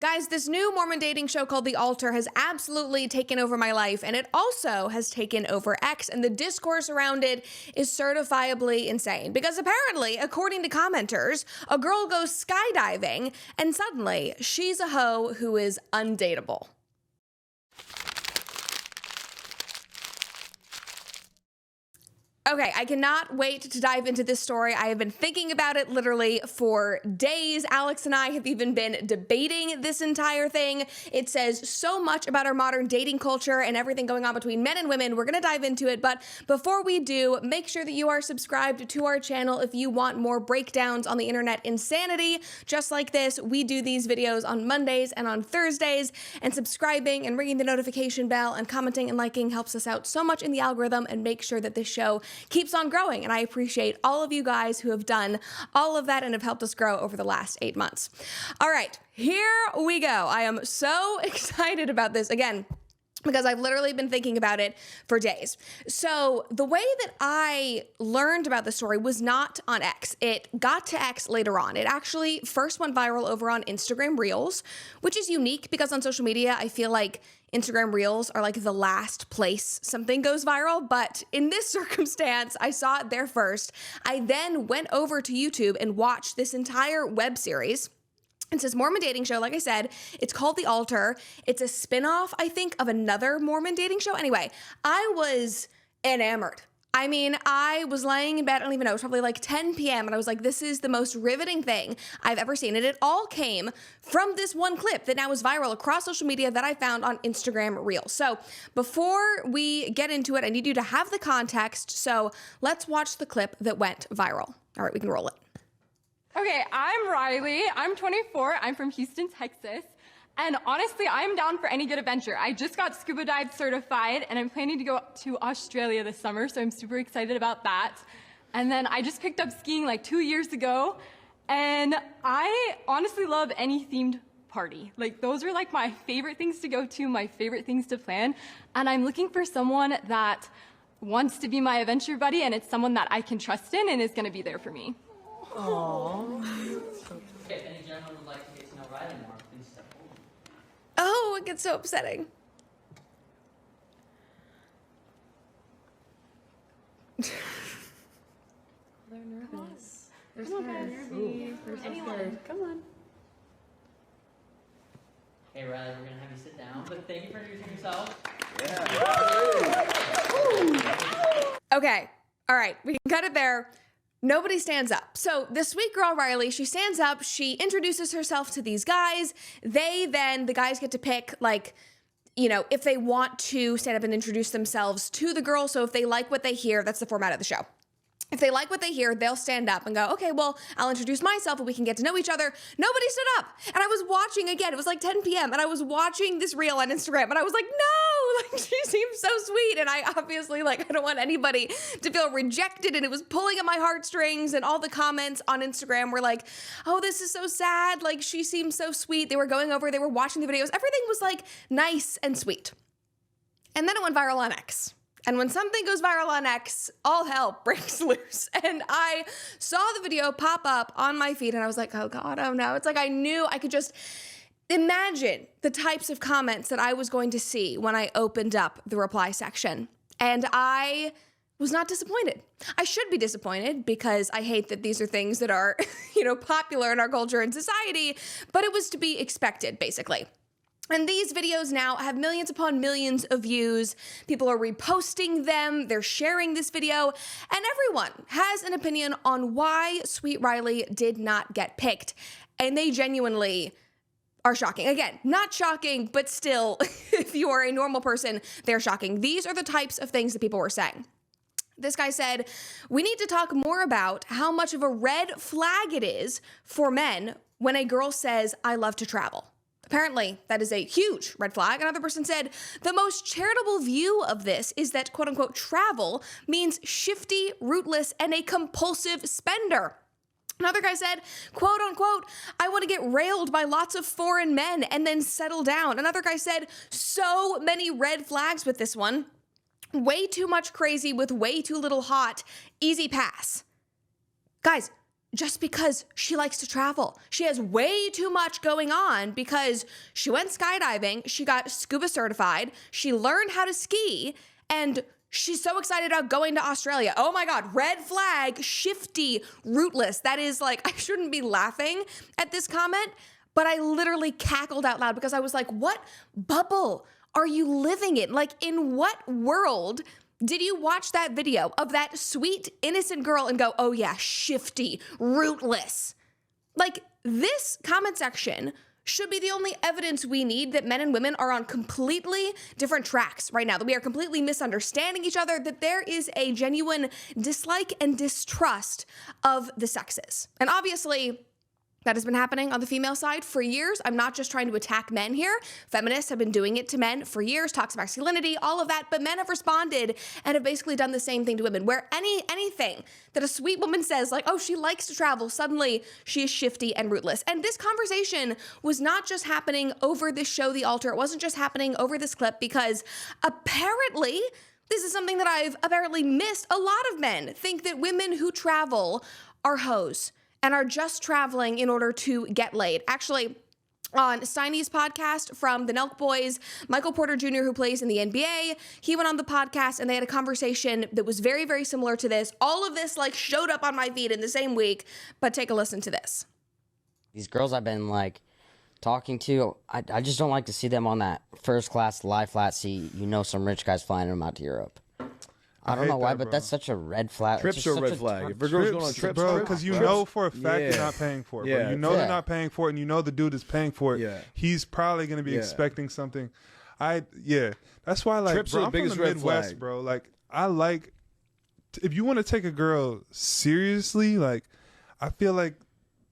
Guys, this new Mormon dating show called The Altar has absolutely taken over my life, and it also has taken over X, and the discourse around it is certifiably insane. Because apparently, according to commenters, a girl goes skydiving, and suddenly, she's a hoe who is undateable. Okay, I cannot wait to dive into this story. I have been thinking about it literally for days. Alex and I have even been debating this entire thing. It says so much about our modern dating culture and everything going on between men and women. We're gonna dive into it, but before we do, make sure that you are subscribed to our channel if you want more breakdowns on the internet insanity. Just like this, we do these videos on Mondays and on Thursdays, and subscribing and ringing the notification bell and commenting and liking helps us out so much in the algorithm and make sure that this show keeps on growing, and I appreciate all of you guys who have done all of that and have helped us grow over the last 8 months. All right, here we go. I am so excited about this, again, because I've literally been thinking about it for days. So the way that I learned about the story was not on X. It got to X later on. It actually first went viral over on Instagram Reels, which is unique because on social media, I feel like Instagram Reels are like the last place something goes viral, but in this circumstance, I saw it there first. I then went over to YouTube and watched this entire web series. It's this Mormon dating show, like I said. It's called The Altar. It's a spinoff, I think, of another Mormon dating show. Anyway, I was enamored. I mean, I was laying in bed, I don't even know, it was probably like 10 p.m. and I was like, this is the most riveting thing I've ever seen. And it all came from this one clip that now is viral across social media that I found on Instagram Reels. So before we get into it, I need you to have the context. So let's watch the clip that went viral. All right, we can roll it. Okay, I'm Riley. I'm 24. I'm from Houston, Texas. And honestly, I'm down for any good adventure. I just got scuba dive certified and I'm planning to go to Australia this summer, so I'm super excited about that. And then I just picked up skiing like 2 years ago, and I honestly love any themed party. Like, those are like my favorite things to go to, my favorite things to plan. And I'm looking for someone that wants to be my adventure buddy, and it's someone that I can trust in and is gonna be there for me. Aww. If any gentleman would like to get to know Riley more, please step forward. Oh, it gets so upsetting. They're nervous. They're Come on, scared. guys. Ooh, they're so scared. Come on. Hey Riley, we're gonna have you sit down, but thank you for introducing yourself. Okay, all right, we can cut it there. Nobody stands up. So this sweet girl, Riley, she stands up, she introduces herself to these guys. The guys get to pick, like, you know, if they want to stand up and introduce themselves to the girl. So if they like what they hear, that's the format of the show. If they like what they hear, they'll stand up and go, okay, well, I'll introduce myself and we can get to know each other. Nobody stood up. And I was watching, again, it was like 10 p.m. and I was watching this reel on Instagram and I was like, no, like, she seems so sweet. And I obviously, like, I don't want anybody to feel rejected, and it was pulling at my heartstrings, and all the comments on Instagram were like, oh, this is so sad. Like, she seems so sweet. They were going over, they were watching the videos. Everything was like nice and sweet. And then it went viral on X. And when something goes viral on X, all hell breaks loose. And I saw the video pop up on my feed and I was like, oh God, oh no. It's like I knew I could just imagine the types of comments that I was going to see when I opened up the reply section. And I was not disappointed. I should be disappointed because I hate that these are things that are, you know, popular in our culture and society, but it was to be expected, basically. And these videos now have millions upon millions of views. People are reposting them, they're sharing this video, and everyone has an opinion on why Sweet Riley did not get picked. And they genuinely are shocking. Again, not shocking, but still, if you are a normal person, they're shocking. These are the types of things that people were saying. This guy said, we need to talk more about how much of a red flag it is for men when a girl says, I love to travel. Apparently, that is a huge red flag. Another person said, the most charitable view of this is that, quote unquote, travel means shifty, rootless, and a compulsive spender. Another guy said, quote unquote, I want to get railed by lots of foreign men and then settle down. Another guy said, so many red flags with this one. Way too much crazy with way too little hot. Easy pass. Guys, just because she likes to travel. She has way too much going on because she went skydiving, she got scuba certified, she learned how to ski, and she's so excited about going to Australia. Oh my God, red flag, shifty, rootless. That is like, I shouldn't be laughing at this comment, but I literally cackled out loud because I was like, what bubble are you living in? Like, in what world did you watch that video of that sweet, innocent girl and go, oh yeah, shifty, rootless? Like, this comment section should be the only evidence we need that men and women are on completely different tracks right now, that we are completely misunderstanding each other, that there is a genuine dislike and distrust of the sexes. And obviously, that has been happening on the female side for years. I'm not just trying to attack men here. Feminists have been doing it to men for years, toxic masculinity, all of that. But men have responded and have basically done the same thing to women, where anything that a sweet woman says, like, oh, she likes to travel, suddenly she is shifty and rootless. And this conversation was not just happening over this show, The Altar. It wasn't just happening over this clip, because apparently this is something that I've apparently missed. A lot of men think that women who travel are hoes and are just traveling in order to get laid. Actually, on Steiny's podcast from the Nelk Boys, Michael Porter Jr., who plays in the NBA, he went on the podcast and they had a conversation that was very, very similar to this. All of this like showed up on my feed in the same week, but take a listen to this. These girls I've been like talking to, I just don't like to see them on that first class lie flat seat. You know, some rich guys flying them out to Europe. I don't know why, but that's such a red flag. Trips are a red flag. If a girl's going on trips, bro, because you know for a fact you're not paying for it. Yeah. Bro. You know they're not paying for it, and you know the dude is paying for it. Yeah. He's probably going to be expecting something. That's why, like, Trips bro, are the I'm biggest from the red Midwest, flag. bro. Like, I like, if you want to take a girl seriously, like, I feel like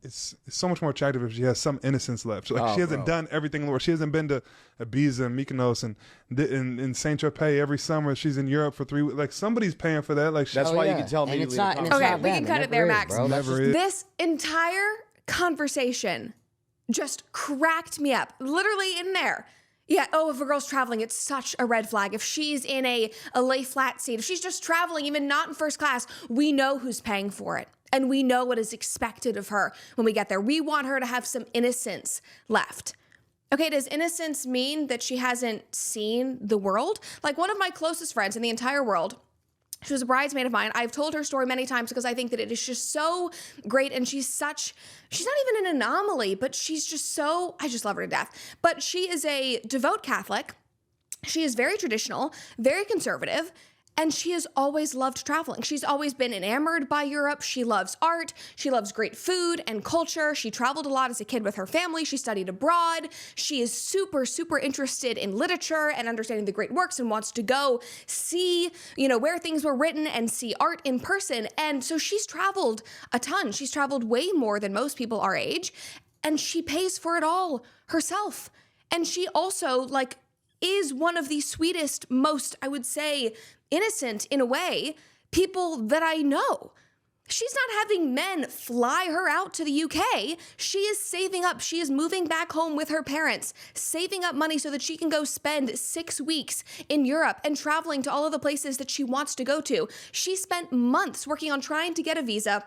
it's so much more attractive if she has some innocence left. So, like, she hasn't done everything in the world. She hasn't been to Ibiza and Mykonos and in Saint Tropez every summer. She's in Europe for 3 weeks. Like, somebody's paying for that. Like, That's why you can tell and immediately. it's not, and it's Okay, not we them. can cut it there, never is, Max. bro. That's Never just- is. This entire conversation just cracked me up. Literally in there. Yeah, oh, if a girl's traveling, it's such a red flag. If she's in a lay flat seat, if she's just traveling, even not in first class, we know who's paying for it. And we know what is expected of her when we get there. We want her to have some innocence left. Okay, does innocence mean that she hasn't seen the world? Like, one of my closest friends in the entire world, she was a bridesmaid of mine. I've told her story many times because I think that it is just so great. And she's not even an anomaly, but she's just so, I just love her to death. But she is a devout Catholic. She is very traditional, very conservative. And she has always loved traveling. She's always been enamored by Europe. She loves art. She loves great food and culture. She traveled a lot as a kid with her family. She studied abroad. She is super, super interested in literature and understanding the great works and wants to go see, where things were written and see art in person. And so she's traveled a ton. She's traveled way more than most people our age. And she pays for it all herself. And she also, is one of the sweetest, most, I would say, innocent in a way, people that I know. She's not having men fly her out to the UK. She is saving up. She is moving back home with her parents, saving up money so that she can go spend 6 weeks in Europe and traveling to all of the places that she wants to go to. She spent months working on trying to get a visa,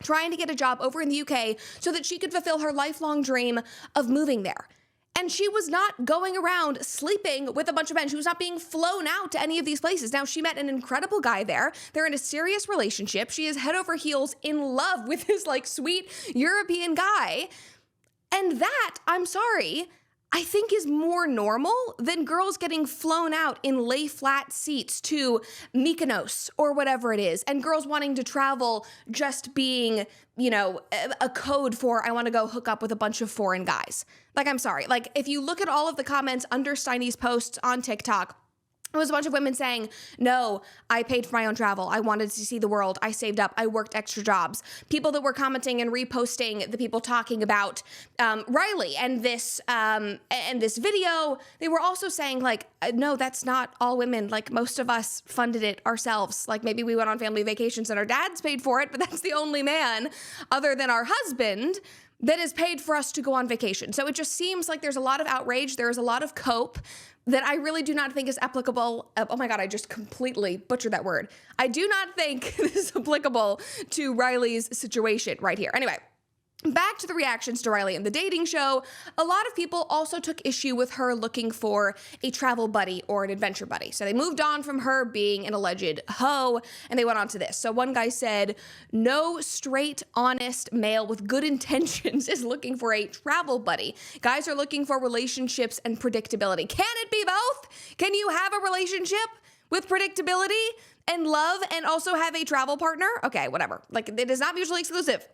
trying to get a job over in the UK so that she could fulfill her lifelong dream of moving there. And she was not going around sleeping with a bunch of men. She was not being flown out to any of these places. Now, she met an incredible guy there. They're in a serious relationship. She is head over heels in love with this sweet European guy. And that, I'm sorry, I think is more normal than girls getting flown out in lay flat seats to Mykonos or whatever it is, and girls wanting to travel just being, a code for I want to go hook up with a bunch of foreign guys. I'm sorry. If you look at all of the comments under Steiny's posts on TikTok, it was a bunch of women saying, no, I paid for my own travel. I wanted to see the world. I saved up. I worked extra jobs. People that were commenting and reposting the people talking about Riley and this video, they were also saying no, that's not all women. Most of us funded it ourselves. Maybe we went on family vacations and our dads paid for it, but that's the only man other than our husband that is paid for us to go on vacation. So it just seems like there's a lot of outrage. There is a lot of cope that I really do not think is applicable. Oh my God, I just completely butchered that word. I do not think this is applicable to Riley's situation right here. Anyway, back to the reactions to Riley and the dating show. A lot of people also took issue with her looking for a travel buddy or an adventure buddy. So they moved on from her being an alleged hoe and they went on to this. So one guy said, no straight, honest male with good intentions is looking for a travel buddy. Guys are looking for relationships and predictability. Can it be both? Can you have a relationship with predictability and love and also have a travel partner? Okay, whatever. Like, it is not mutually exclusive.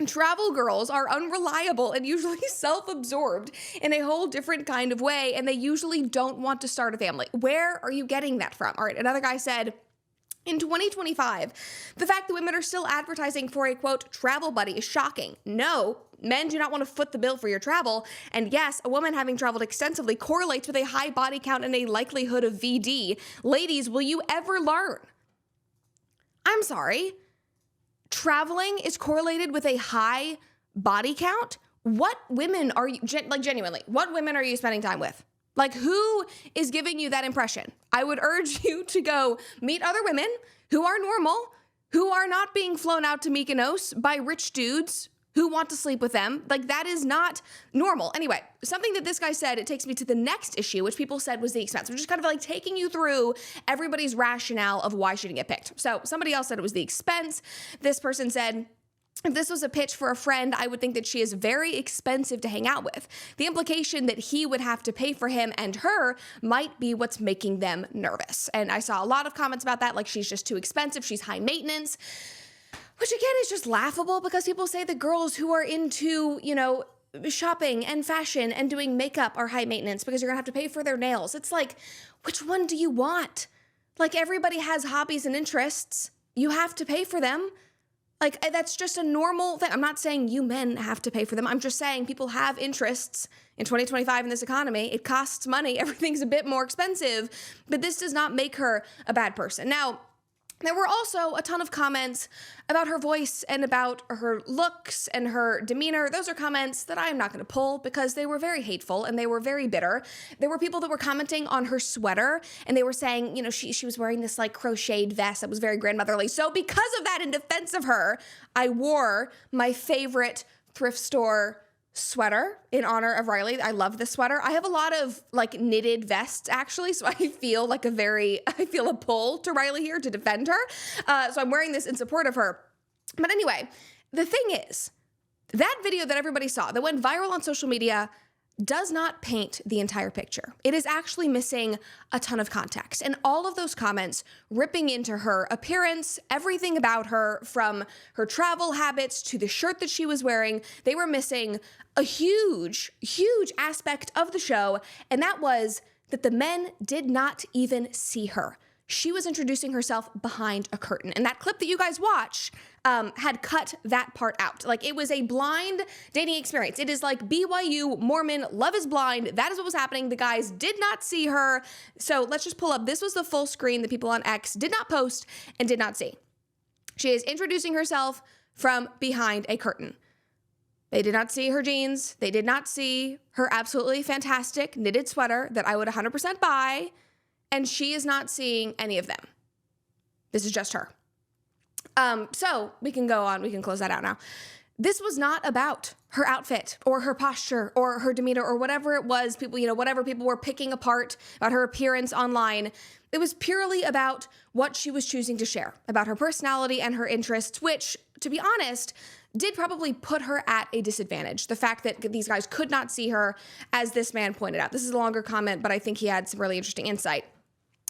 Travel girls are unreliable and usually self-absorbed in a whole different kind of way, and they usually don't want to start a family. Where are you getting that from? All right, another guy said, in 2025, the fact that women are still advertising for a, quote, travel buddy is shocking. No, men do not want to foot the bill for your travel. And yes, a woman having traveled extensively correlates with a high body count and a likelihood of VD. Ladies, will you ever learn? I'm sorry. Traveling is correlated with a high body count? What women are you, genuinely, what women are you spending time with? Like, who is giving you that impression? I would urge you to go meet other women who are normal, who are not being flown out to Mykonos by rich dudes who want to sleep with them. Like, that is not normal. Anyway, something that this guy said, it takes me to the next issue, which people said was the expense. I'm just kind of like taking you through everybody's rationale of why she didn't get picked. So somebody else said it was the expense. This person said, if this was a pitch for a friend, I would think that she is very expensive to hang out with. The implication that he would have to pay for him and her might be what's making them nervous. And I saw a lot of comments about that, like she's just too expensive, she's high maintenance. Which again is just laughable because people say the girls who are into, shopping and fashion and doing makeup are high maintenance because you're gonna have to pay for their nails. It's like, which one do you want? Like, everybody has hobbies and interests. You have to pay for them. Like, that's just a normal thing. I'm not saying you men have to pay for them. I'm just saying people have interests. In 2025 in this economy, it costs money. Everything's a bit more expensive, but this does not make her a bad person. Now, there were also a ton of comments about her voice and about her looks and her demeanor. Those are comments that I'm not going to pull because they were very hateful and they were very bitter. There were people that were commenting on her sweater and they were saying, she was wearing this like crocheted vest that was very grandmotherly. So because of that, in defense of her, I wore my favorite thrift store sweater in honor of Riley. I love this sweater. I have a lot of like knitted vests actually, so I feel a pull to Riley here to defend her. So I'm wearing this in support of her. But anyway, the thing is, that video that everybody saw that went viral on social media does not paint the entire picture. It is actually missing a ton of context. And all of those comments ripping into her appearance, everything about her, from her travel habits to the shirt that she was wearing, they were missing a huge, huge aspect of the show. And that was that the men did not even see her. She was introducing herself behind a curtain. And that clip that you guys watch had cut that part out. Like, it was a blind dating experience. It is like BYU, Mormon, Love is Blind. That is what was happening. The guys did not see her. So let's just pull up. This was the full screen that people on X did not post and did not see. She is introducing herself from behind a curtain. They did not see her jeans. They did not see her absolutely fantastic knitted sweater that I would 100% buy. And she is not seeing any of them. This is just her. So we can go on. We can close that out now. This was not about her outfit or her posture or her demeanor or whatever it was. People, whatever people were picking apart about her appearance online. It was purely about what she was choosing to share, about her personality and her interests, which, to be honest, did probably put her at a disadvantage. The fact that these guys could not see her, as this man pointed out. This is a longer comment, but I think he had some really interesting insight.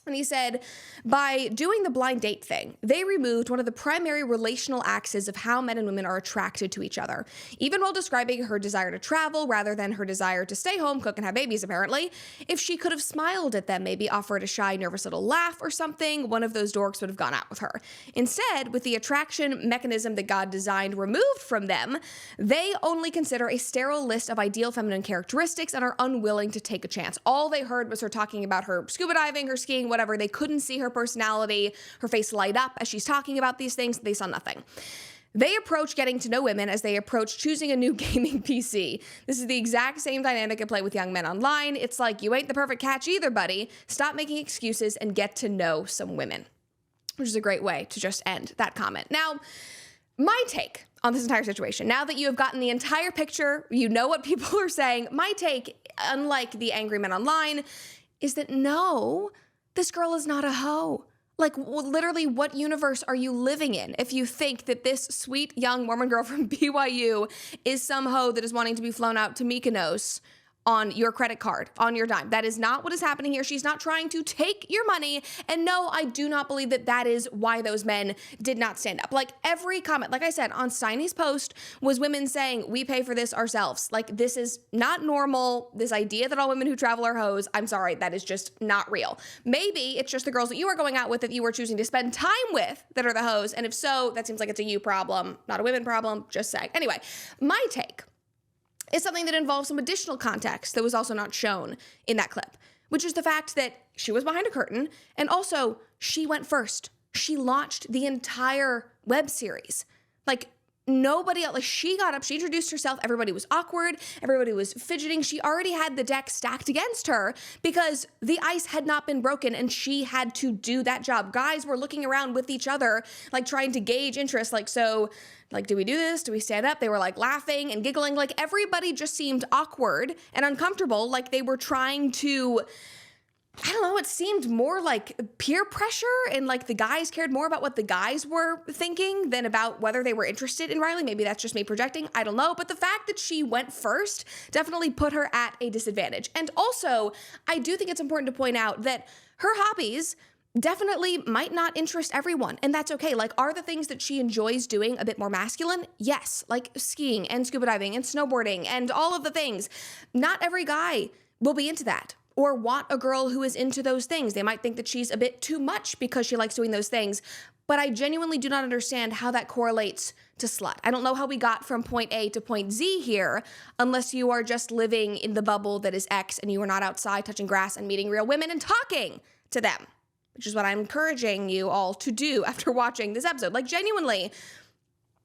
And he said, by doing the blind date thing, they removed one of the primary relational axes of how men and women are attracted to each other. Even while describing her desire to travel rather than her desire to stay home, cook, and have babies, apparently, if she could have smiled at them, maybe offered a shy, nervous little laugh or something, one of those dorks would have gone out with her. Instead, with the attraction mechanism that God designed removed from them, they only consider a sterile list of ideal feminine characteristics and are unwilling to take a chance. All they heard was her talking about her scuba diving, her skiing, whatever. They couldn't see her personality, her face light up as she's talking about these things. They saw nothing. They approach getting to know women as they approach choosing a new gaming PC. This is the exact same dynamic at play with young men online. It's like, you ain't the perfect catch either, buddy. Stop making excuses and get to know some women. Which is a great way to just end that comment. Now, my take on this entire situation, now that you have gotten the entire picture, you know what people are saying, my take, unlike the angry men online, is that no, this girl is not a hoe. Like, literally, what universe are you living in if you think that this sweet young Mormon girl from BYU is some hoe that is wanting to be flown out to Mykonos on your credit card, on your dime? That is not what is happening here. She's not trying to take your money. And no, I do not believe that that is why those men did not stand up. Like, every comment, like I said, on Steiny's post was women saying, we pay for this ourselves. Like, this is not normal. This idea that all women who travel are hoes, I'm sorry, that is just not real. Maybe it's just the girls that you are going out with that you are choosing to spend time with that are the hoes. And if so, that seems like it's a you problem, not a women problem, just saying. Anyway, my take is something that involves some additional context that was also not shown in that clip, which is the fact that she was behind a curtain, and also she went first. She launched the entire web series. Like, nobody else, like, she got up, she introduced herself, everybody was awkward, everybody was fidgeting. She already had the deck stacked against her because the ice had not been broken and she had to do that job. Guys were looking around with each other, like, trying to gauge interest, like, so, like, do we do this? Do we stand up? They were like laughing and giggling. Like, everybody just seemed awkward and uncomfortable. Like, they were trying to, I don't know, it seemed more like peer pressure, and like the guys cared more about what the guys were thinking than about whether they were interested in Riley. Maybe that's just me projecting. I don't know. But the fact that she went first definitely put her at a disadvantage. And also, I do think it's important to point out that her hobbies definitely might not interest everyone, and that's okay. Like, are the things that she enjoys doing a bit more masculine? Yes, like skiing and scuba diving and snowboarding and all of the things. Not every guy will be into that or want a girl who is into those things. They might think that she's a bit too much because she likes doing those things, but I genuinely do not understand how that correlates to slut. I don't know how we got from point A to point Z here unless you are just living in the bubble that is X and you are not outside touching grass and meeting real women and talking to them, which is what I'm encouraging you all to do after watching this episode. Like, genuinely,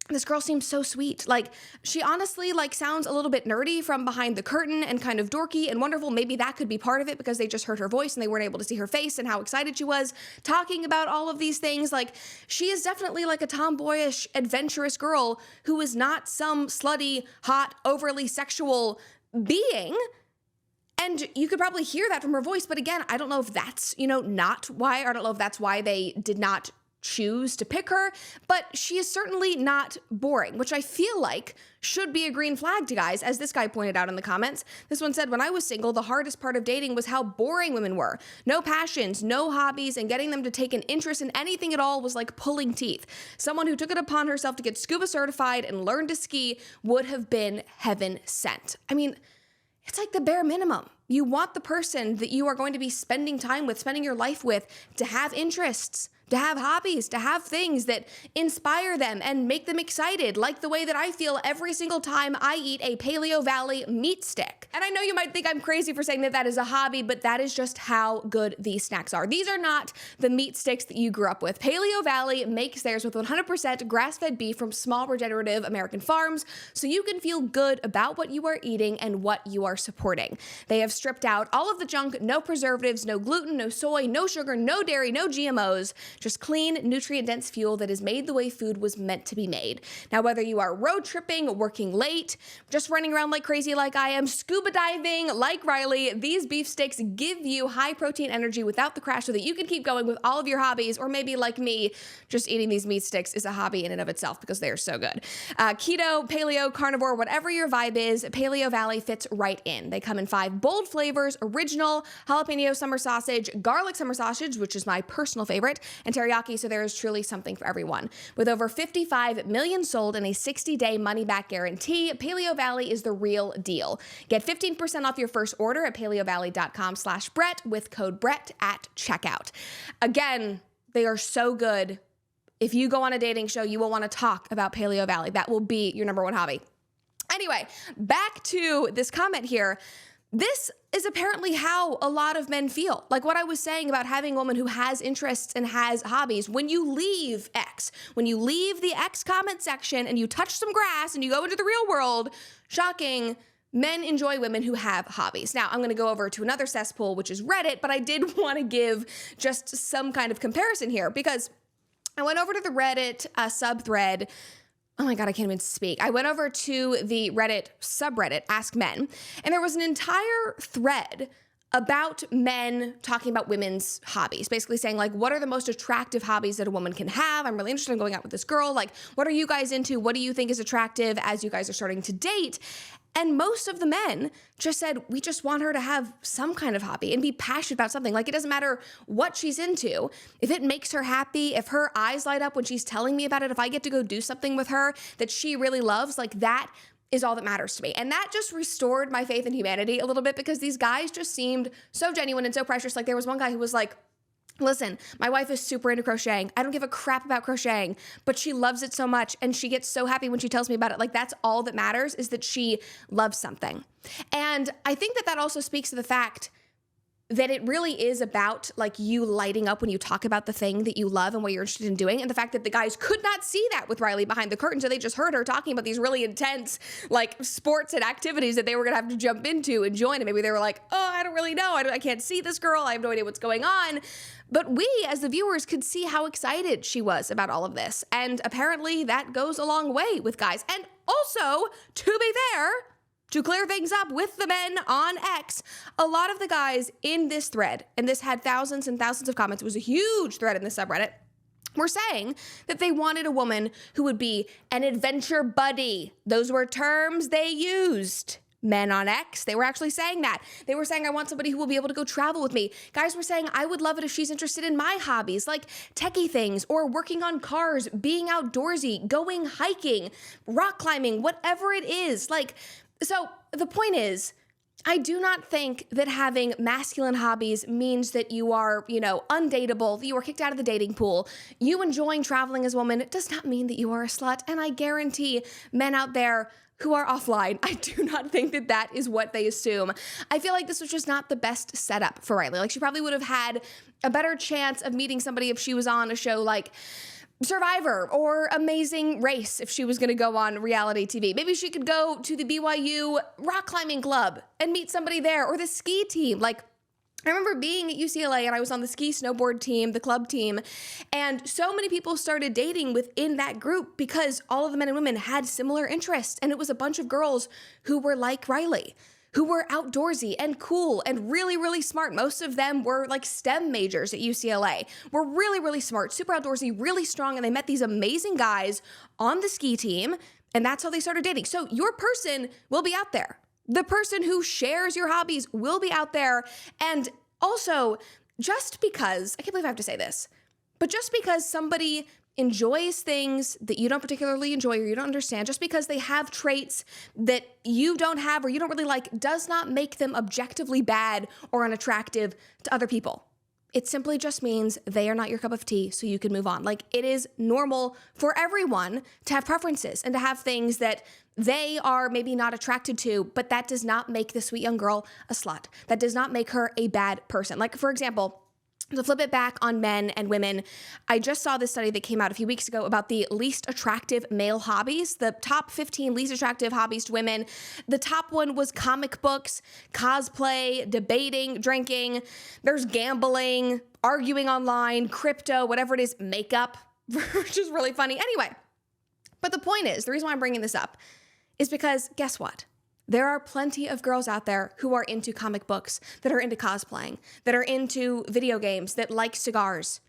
this girl seems so sweet. Like, she honestly, like, sounds a little bit nerdy from behind the curtain and kind of dorky and wonderful. Maybe that could be part of it because they just heard her voice and they weren't able to see her face and how excited she was talking about all of these things. Like, she is definitely like a tomboyish, adventurous girl who is not some slutty, hot, overly sexual being. And you could probably hear that from her voice. But again, I don't know if that's, not why, or I don't know if that's why they did not choose to pick her, but she is certainly not boring, which I feel like should be a green flag to guys, as this guy pointed out in the comments. This one said, when I was single, the hardest part of dating was how boring women were. No passions, no hobbies, and getting them to take an interest in anything at all was like pulling teeth. Someone who took it upon herself to get scuba certified and learn to ski would have been heaven sent. I mean, it's like the bare minimum. You want the person that you are going to be spending time with, spending your life with, to have interests, to have hobbies, to have things that inspire them and make them excited, like the way that I feel every single time I eat a Paleo Valley meat stick. And I know you might think I'm crazy for saying that that is a hobby, but that is just how good these snacks are. These are not the meat sticks that you grew up with. Paleo Valley makes theirs with 100% grass-fed beef from small regenerative American farms, so you can feel good about what you are eating and what you are supporting. They have stripped out all of the junk, no preservatives, no gluten, no soy, no sugar, no dairy, no GMOs, just clean, nutrient-dense fuel that is made the way food was meant to be made. Now, whether you are road tripping, working late, just running around like crazy like I am, scuba diving like Riley, these beef sticks give you high-protein energy without the crash so that you can keep going with all of your hobbies, or maybe like me, just eating these meat sticks is a hobby in and of itself because they are so good. Keto, paleo, carnivore, whatever your vibe is, Paleo Valley fits right in. They come in 5 bold flavors: original, jalapeno summer sausage, garlic summer sausage, which is my personal favorite, and teriyaki, so there is truly something for everyone. With over 55 million sold and a 60-day money-back guarantee, Paleo Valley is the real deal. Get 15% off your first order at paleovalley.com/Brett with code Brett at checkout. Again, they are so good. If you go on a dating show, you will want to talk about Paleo Valley. That will be your number one hobby. Anyway, back to this comment here. this is apparently how a lot of men feel. Like what I was saying about having a woman who has interests and has hobbies. When you leave X, when you leave the X comment section and you touch some grass and you go into the real world, shocking, men enjoy women who have hobbies. Now, I'm going to go over to another cesspool, which is Reddit, but I did want to give just some kind of comparison here because I went over to the Reddit subthread. Oh my God, I can't even speak. I went over to the Reddit subreddit, Ask Men, and there was an entire thread about men talking about women's hobbies, basically saying like, what are the most attractive hobbies that a woman can have? I'm really interested in going out with this girl. Like, what are you guys into? What do you think is attractive as you guys are starting to date? And most of the men just said, we just want her to have some kind of hobby and be passionate about something. Like, it doesn't matter what she's into. If it makes her happy, if her eyes light up when she's telling me about it, if I get to go do something with her that she really loves, like that is all that matters to me. And that just restored my faith in humanity a little bit because these guys just seemed so genuine and so precious. Like there was one guy who was like, listen, my wife is super into crocheting. I don't give a crap about crocheting, but she loves it so much and she gets so happy when she tells me about it. Like that's all that matters is that she loves something. And I think that that also speaks to the fact that it really is about like you lighting up when you talk about the thing that you love and what you're interested in doing. And the fact that the guys could not see that with Riley behind the curtain. So they just heard her talking about these really intense like sports and activities that they were gonna have to jump into and join. And maybe they were like, oh, I don't really know. I can't see this girl. I have no idea what's going on. But we as the viewers could see how excited she was about all of this. And apparently that goes a long way with guys. And also, to be fair, to clear things up with the men on X, a lot of the guys in this thread, and this had thousands and thousands of comments, it was a huge thread in the subreddit, were saying that they wanted a woman who would be an adventure buddy. Those were terms they used. Men on X, they were actually saying that. They were saying, I want somebody who will be able to go travel with me. Guys were saying, I would love it if she's interested in my hobbies, like techie things or working on cars, being outdoorsy, going hiking, rock climbing, whatever it is. Like, so the point is, I do not think that having masculine hobbies means that you are, undateable, that you are kicked out of the dating pool. You enjoying traveling as a woman does not mean that you are a slut. And I guarantee men out there who are offline, I do not think that that is what they assume. I feel like this was just not the best setup for Riley. Like she probably would have had a better chance of meeting somebody if she was on a show like Survivor or Amazing Race if she was going to go on reality TV. Maybe she could go to the BYU rock climbing club and meet somebody there, or the ski team. Like, I remember being at UCLA and I was on the ski snowboard team, the club team, and so many people started dating within that group because all of the men and women had similar interests. And it was a bunch of girls who were like Riley, who were outdoorsy and cool and really, really smart. Most of them were like STEM majors at UCLA, were really, really smart, super outdoorsy, really strong. And they met these amazing guys on the ski team. And that's how they started dating. So your person will be out there. The person who shares your hobbies will be out there. And also, just because, I can't believe I have to say this, but just because somebody enjoys things that you don't particularly enjoy or you don't understand, just because they have traits that you don't have or you don't really like, does not make them objectively bad or unattractive to other people. It simply just means they are not your cup of tea, so you can move on. Like, it is normal for everyone to have preferences and to have things that they are maybe not attracted to, but that does not make the sweet young girl a slut. That does not make her a bad person. Like, for example, to flip it back on men and women, I just saw this study that came out a few weeks ago about the least attractive male hobbies, the top 15 least attractive hobbies to women. The top one was comic books, cosplay, debating, drinking. There's gambling, arguing online, crypto, whatever it is, makeup, which is really funny. Anyway, but the point is, the reason why I'm bringing this up is because guess what? There are plenty of girls out there who are into comic books, that are into cosplaying, that are into video games, that like cigars.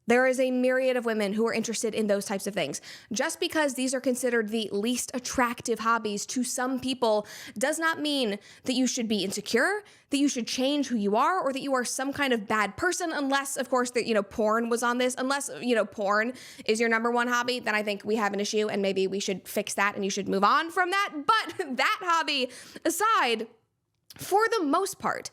There is a myriad of women who are interested in those types of things. Just because these are considered the least attractive hobbies to some people does not mean that you should be insecure, that you should change who you are, or that you are some kind of bad person, unless, of course, that, porn was on this. Unless, porn is your number one hobby, then I think we have an issue and maybe we should fix that and you should move on from that. But that hobby aside, for the most part,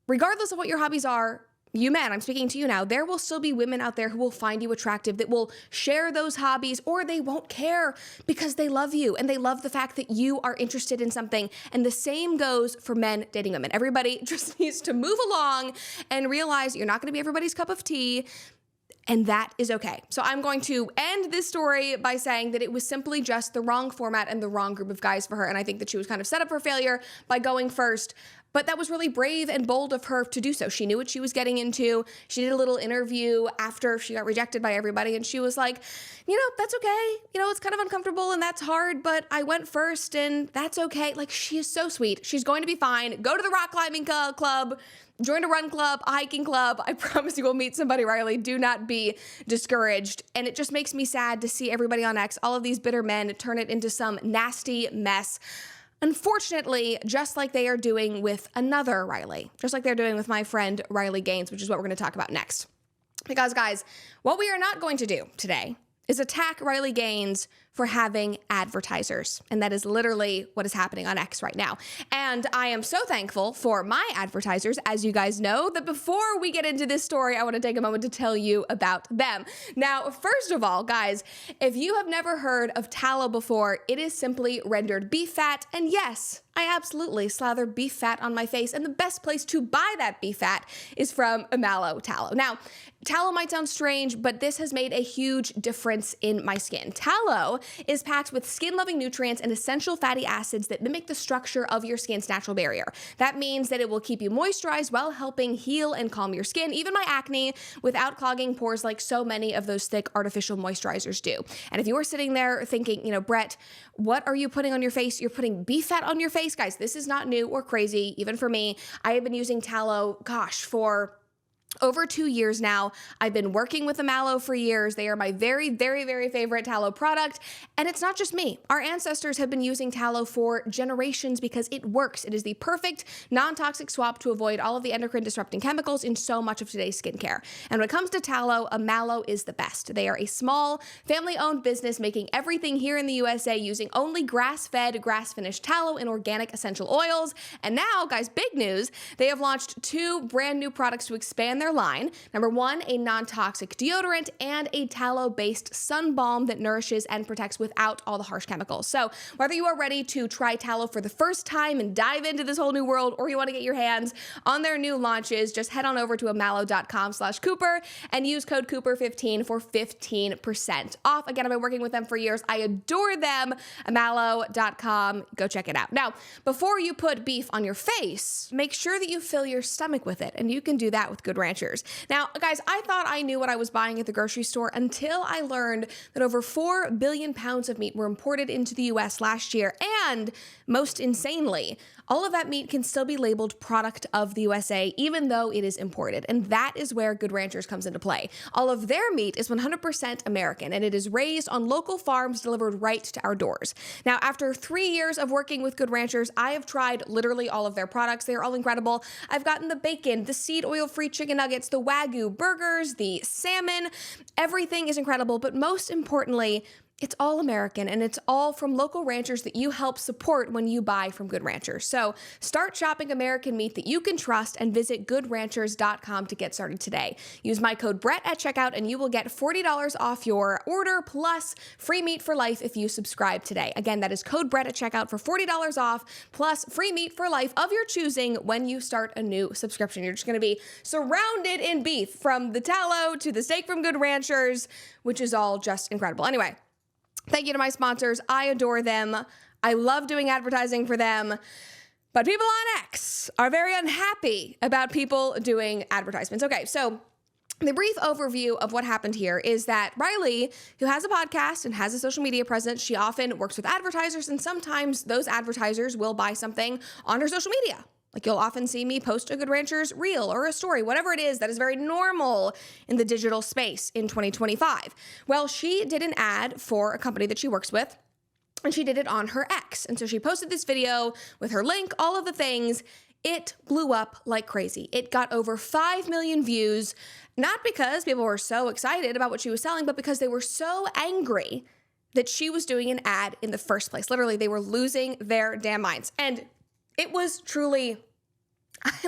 regardless of what your hobbies are, you men, I'm speaking to you now, there will still be women out there who will find you attractive, that will share those hobbies, or they won't care because they love you and they love the fact that you are interested in something. And the same goes for men dating women. Everybody just needs to move along and realize you're not going to be everybody's cup of tea. And that is okay. So I'm going to end this story by saying that it was simply just the wrong format and the wrong group of guys for her. And I think that she was kind of set up for failure by going first. But that was really brave and bold of her to do so. She knew what she was getting into. She did a little interview after she got rejected by everybody. And she was like, that's okay. It's kind of uncomfortable and that's hard, but I went first and that's okay. Like, she is so sweet. She's going to be fine. Go to the rock climbing club. Join a run club, a hiking club. I promise you will meet somebody, Riley. Do not be discouraged. And it just makes me sad to see everybody on X, all of these bitter men, turn it into some nasty mess. Unfortunately, just like they are doing with another Riley, just like they're doing with my friend Riley Gaines, which is what we're going to talk about next. Because, guys, what we are not going to do today is attack Riley Gaines for having advertisers. And that is literally what is happening on X right now. And I am so thankful for my advertisers, as you guys know, that before we get into this story, I want to take a moment to tell you about them. Now, first of all, guys, if you have never heard of tallow before, it is simply rendered beef fat. And yes, I absolutely slather beef fat on my face. And the best place to buy that beef fat is from Mallow Tallow. Now, tallow might sound strange, but this has made a huge difference in my skin. Tallow is packed with skin-loving nutrients and essential fatty acids that mimic the structure of your skin's natural barrier. That means that it will keep you moisturized while helping heal and calm your skin, even my acne, without clogging pores like so many of those thick artificial moisturizers do. And if you are sitting there thinking, Brett, what are you putting on your face? You're putting beef fat on your face? Guys, this is not new or crazy, even for me. I have been using tallow, for over 2 years now. I've been working with the Mallow for years. They are my very, very, very favorite tallow product. And it's not just me. Our ancestors have been using tallow for generations because it works. It is the perfect non-toxic swap to avoid all of the endocrine disrupting chemicals in so much of today's skincare. And when it comes to tallow, a Mallow is the best. They are a small, family-owned business making everything here in the USA using only grass-fed, grass-finished tallow and organic essential oils. And now, guys, big news, they have launched 2 brand new products to expand their line. Number 1, a non-toxic deodorant and a tallow-based sun balm that nourishes and protects without all the harsh chemicals. So whether you are ready to try tallow for the first time and dive into this whole new world, or you want to get your hands on their new launches, just head on over to amallow.com/Cooper and use code Cooper15 for 15% off. Again, I've been working with them for years. I adore them. Amallow.com. Go check it out. Now, before you put beef on your face, make sure that you fill your stomach with it, and you can do that with Good Ranchers. Now, guys, I thought I knew what I was buying at the grocery store until I learned that over 4 billion pounds of meat were imported into the US last year. And most insanely, all of that meat can still be labeled product of the USA, even though it is imported. And that is where Good Ranchers comes into play. All of their meat is 100% American, and it is raised on local farms delivered right to our doors. Now, after 3 years of working with Good Ranchers, I have tried literally all of their products. They are all incredible. I've gotten the bacon, the seed oil-free chicken nuggets, the Wagyu burgers, the salmon. Everything is incredible, but most importantly, it's all American, and it's all from local ranchers that you help support when you buy from Good Ranchers. So start shopping American meat that you can trust and visit goodranchers.com to get started today. Use my code Brett at checkout and you will get $40 off your order plus free meat for life if you subscribe today. Again, that is code Brett at checkout for $40 off plus free meat for life of your choosing when you start a new subscription. You're just going to be surrounded in beef, from the tallow to the steak from Good Ranchers, which is all just incredible. Anyway, thank you to my sponsors. I adore them. I love doing advertising for them. But people on X are very unhappy about people doing advertisements. Okay, so the brief overview of what happened here is that Riley, who has a podcast and has a social media presence, she often works with advertisers, and sometimes those advertisers will buy something on her social media. Like, you'll often see me post a Good Ranchers reel or a story, whatever it is that is very normal in the digital space in 2025. Well, she did an ad for a company that she works with, and she did it on her X. And so she posted this video with her link, all of the things. It blew up like crazy. It got over 5 million views, not because people were so excited about what she was selling, but because they were so angry that she was doing an ad in the first place. Literally, they were losing their damn minds. And it was truly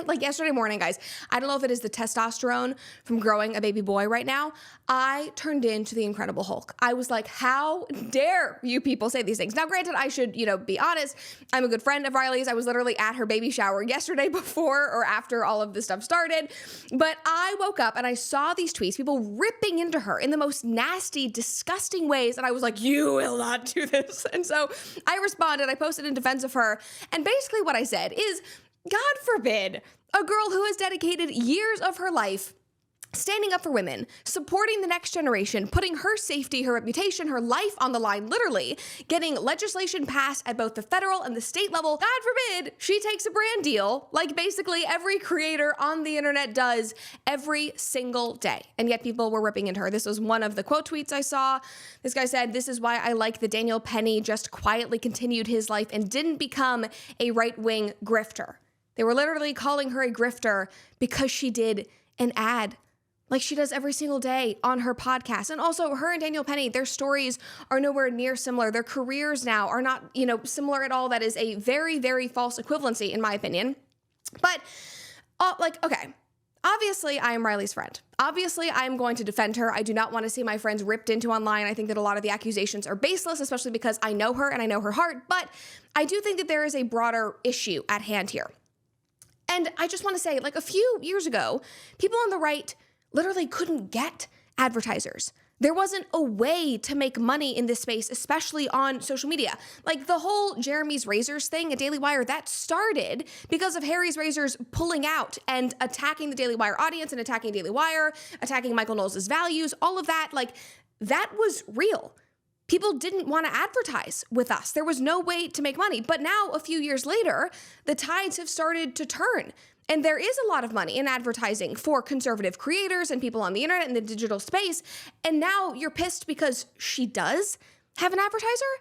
like yesterday morning, guys, I don't know if it is the testosterone from growing a baby boy right now. I turned into the Incredible Hulk. I was like, how dare you people say these things? Now, granted, I should, be honest. I'm a good friend of Riley's. I was literally at her baby shower yesterday before or after all of this stuff started. But I woke up and I saw these tweets, people ripping into her in the most nasty, disgusting ways. And I was like, you will not do this. And so I responded, I posted in defense of her. And basically what I said is, God forbid, a girl who has dedicated years of her life standing up for women, supporting the next generation, putting her safety, her reputation, her life on the line, literally getting legislation passed at both the federal and the state level. God forbid she takes a brand deal like basically every creator on the internet does every single day. And yet people were ripping into her. This was one of the quote tweets I saw. This guy said, "This is why I like that Daniel Penny just quietly continued his life and didn't become a right-wing grifter." They were literally calling her a grifter because she did an ad like she does every single day on her podcast. And also her and Daniel Penny, their stories are nowhere near similar. Their careers now are not, similar at all. That is a very, very false equivalency in my opinion. But okay, obviously I am Riley's friend. Obviously I'm going to defend her. I do not want to see my friends ripped into online. I think that a lot of the accusations are baseless, especially because I know her and I know her heart. But I do think that there is a broader issue at hand here. And I just want to say, like a few years ago, people on the right literally couldn't get advertisers. There wasn't a way to make money in this space, especially on social media. Like the whole Jeremy's Razors thing at Daily Wire, that started because of Harry's Razors pulling out and attacking the Daily Wire audience and attacking Daily Wire, attacking Michael Knowles' values, all of that. Like that was real. People didn't want to advertise with us. There was no way to make money. But now, a few years later, the tides have started to turn. And there is a lot of money in advertising for conservative creators and people on the internet and the digital space. And now you're pissed because she does have an advertiser?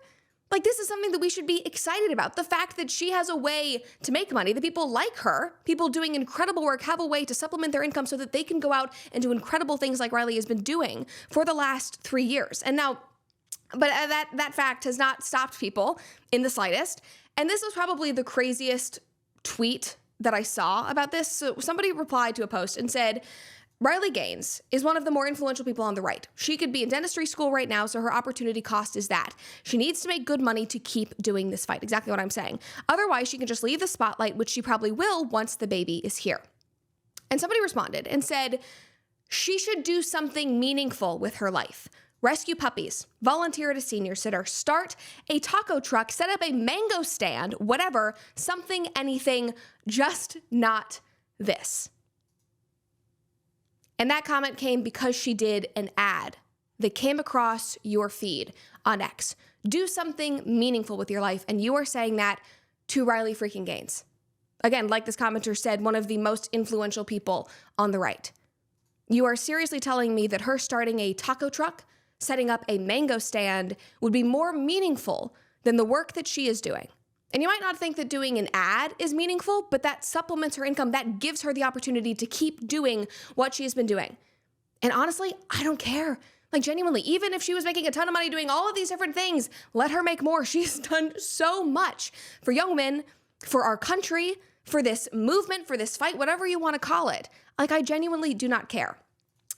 Like, this is something that we should be excited about. The fact that she has a way to make money, that people like her, people doing incredible work, have a way to supplement their income so that they can go out and do incredible things like Riley has been doing for the last 3 years. And now, but that fact has not stopped people in the slightest. And this was probably the craziest tweet that I saw about this. So somebody replied to a post and said, Riley Gaines is one of the more influential people on the right. She could be in dentistry school right now, so her opportunity cost is that. She needs to make good money to keep doing this fight. Exactly what I'm saying. Otherwise, she can just leave the spotlight, which she probably will once the baby is here. And somebody responded and said, she should do something meaningful with her life. Rescue puppies, volunteer at a senior sitter, start a taco truck, set up a mango stand, whatever, something, anything, just not this. And that comment came because she did an ad that came across your feed on X. Do something meaningful with your life, and you are saying that to Riley freaking Gaines. Again, like this commenter said, one of the most influential people on the right. You are seriously telling me that her starting a taco truck, setting up a mango stand would be more meaningful than the work that she is doing. And you might not think that doing an ad is meaningful, but that supplements her income. That gives her the opportunity to keep doing what she has been doing. And honestly, I don't care. Like genuinely, even if she was making a ton of money doing all of these different things, let her make more. She's done so much for young women, for our country, for this movement, for this fight, whatever you want to call it. Like I genuinely do not care.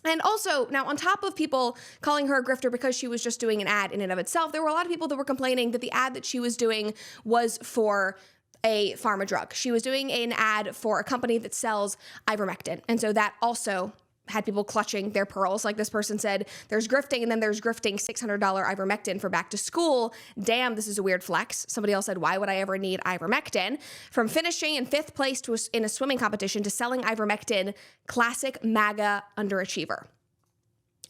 And also, now on top of people calling her a grifter because she was just doing an ad in and of itself, there were a lot of people that were complaining that the ad that she was doing was for a pharma drug. She was doing an ad for a company that sells ivermectin. And so that also had people clutching their pearls. Like this person said, there's grifting and then there's grifting $600 ivermectin for back to school. Damn, this is a weird flex. Somebody else said, why would I ever need ivermectin? From finishing in 5th place in a swimming competition to selling ivermectin, classic MAGA underachiever.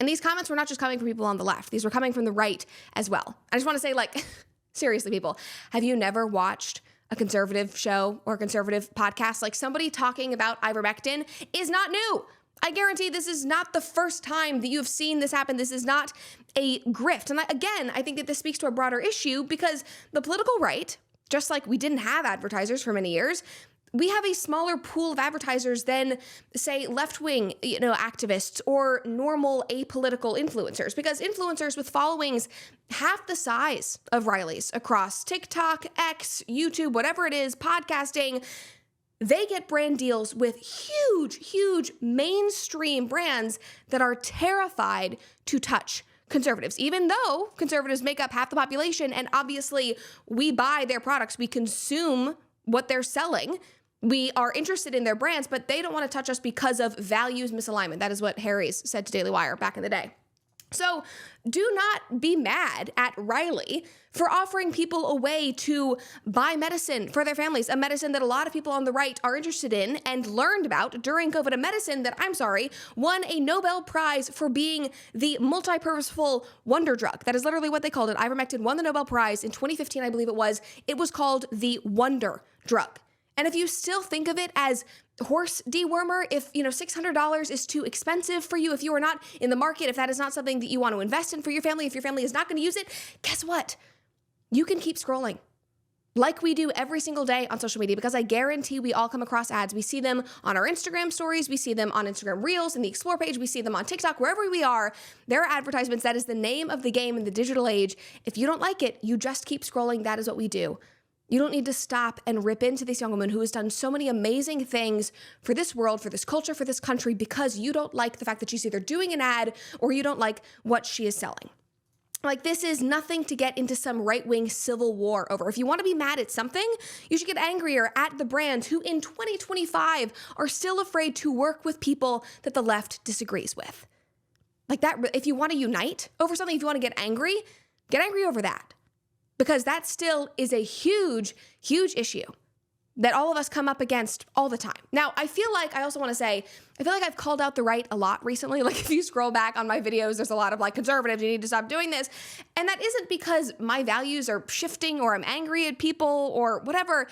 And these comments were not just coming from people on the left. These were coming from the right as well. I just want to say, like, seriously, people, have you never watched a conservative show or a conservative podcast? Like somebody talking about ivermectin is not new. I guarantee this is not the first time that you have seen this happen. This is not a grift. And again, I think that this speaks to a broader issue because the political right, just like we didn't have advertisers for many years, we have a smaller pool of advertisers than, say, left-wing, activists or normal apolitical influencers. Because influencers with followings half the size of Riley's across TikTok, X, YouTube, whatever it is, podcasting, they get brand deals with huge mainstream brands that are terrified to touch conservatives, even though conservatives make up half the population. And obviously we buy their products, we consume what they're selling. We are interested in their brands, but they don't want to touch us because of values misalignment. That is what Harry's said to Daily Wire back in the day. So do not be mad at Riley for offering people a way to buy medicine for their families, a medicine that a lot of people on the right are interested in and learned about during COVID, a medicine that, I'm sorry, won a Nobel Prize for being the multi-purposeful wonder drug. That is literally what they called it. Ivermectin won the Nobel Prize in 2015, I believe it was. It was called the wonder drug. And if you still think of it as horse dewormer, if $600 is too expensive for you, if you are not in the market, if that is not something that you want to invest in for your family, if your family is not going to use it, guess what? You can keep scrolling like we do every single day on social media, because I guarantee we all come across ads. We see them on our Instagram stories. We see them on Instagram Reels, in the Explore page. We see them on TikTok, wherever we are. There are advertisements. That is the name of the game in the digital age. If you don't like it, you just keep scrolling. That is what we do. You don't need to stop and rip into this young woman who has done so many amazing things for this world, for this culture, for this country, because you don't like the fact that she's either doing an ad or you don't like what she is selling. Like, this is nothing to get into some right-wing civil war over. If you want to be mad at something, you should get angrier at the brands who in 2025 are still afraid to work with people that the left disagrees with. Like that, if you want to unite over something, if you want to get angry over that. Because that still is a huge issue that all of us come up against all the time. Now, I feel like I've called out the right a lot recently. Like, if you scroll back on my videos, there's a lot of like, conservatives, you need to stop doing this. And that isn't because my values are shifting or I'm angry at people or whatever,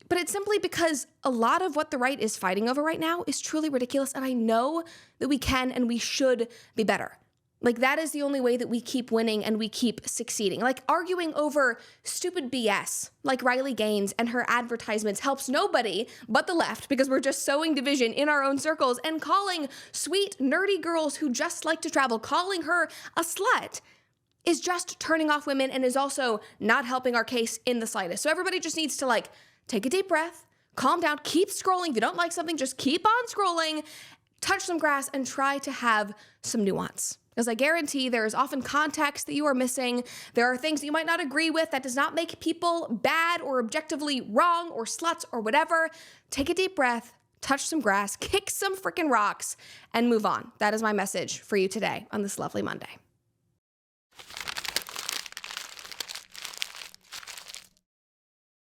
but it's simply because a lot of what the right is fighting over right now is truly ridiculous. And I know that we can and we should be better. Like, that is the only way that we keep winning and we keep succeeding. Like, arguing over stupid BS like Riley Gaines and her advertisements helps nobody but the left, because we're just sowing division in our own circles, and calling sweet, nerdy girls who just like to travel, calling her a slut, is just turning off women and is also not helping our case in the slightest. So everybody just needs to take a deep breath, calm down, keep scrolling. If you don't like something, just keep on scrolling, touch some grass, and try to have some nuance. Because I guarantee there is often context that you are missing. There are things that you might not agree with. That does not make people bad or objectively wrong or sluts or whatever. Take a deep breath, touch some grass, kick some freaking rocks, and move on. That is my message for you today on this lovely Monday.